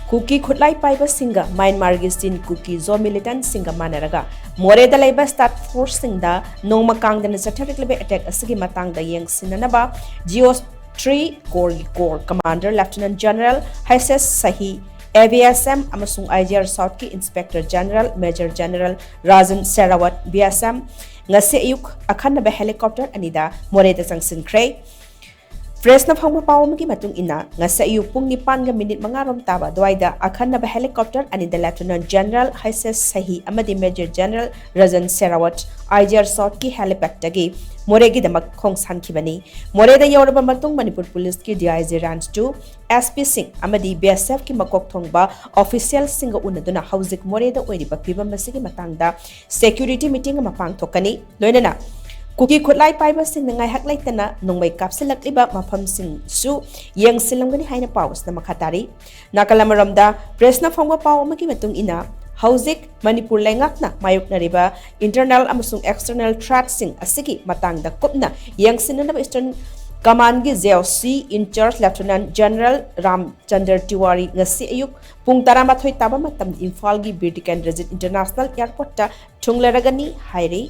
KUKI KHUTLAI PAIBA SINGA MYANMAR gi sin KUKI zo militant singa MANARAGA Moreh da LEIBA start force singda NONGMA KANGDANA CHATHARAKLIBA attack asigi matang da YENGSHINNABA GO3 Corps Commander Lieutenant General SHAHI AVSM AMASUNG IGAR South ki Inspector General Major General RAJAN SHARAWAT BSM Ngasi Ayuk Akhannaba helicopter Anida Moreh Changshinkhre Fresh na phangma pawam ki matung ina Ngasi Ayuk pung 9:05 taba dwaida Akhannaba helicopter Anida Lieutenant General SHAHI amadi Major General RAJAN SHARAWAT IGAR South ki helipad tagi Moreh gi damak khongsan khibani Moreh da yoraba matung Manipur Police ki DIG Ranch 2 SP Singh amadi BSF ki makok thongba official singa unaduna hauzik Moreh da oiriba pibam masigi matangda security meeting ma pangthokani loinana KUKI KHUTLAI PAIBA SING ngai hak laitana nongmai kapsilakliba mafam sing su yengsilamgani haina paus na makhatari nakalamaramda press na phongwa paw amagi matung ina hauzik Manipur lengakna mayukna riba internal amasung external threat sing asigi matangda kopna yengsinnaba Eastern Command gi JLC in charge Lieutenant General Ramchandra Tiwari ngasi ayuk pung 12 taba matam Imphal gi Bir International Airport ta thunglaragani hairi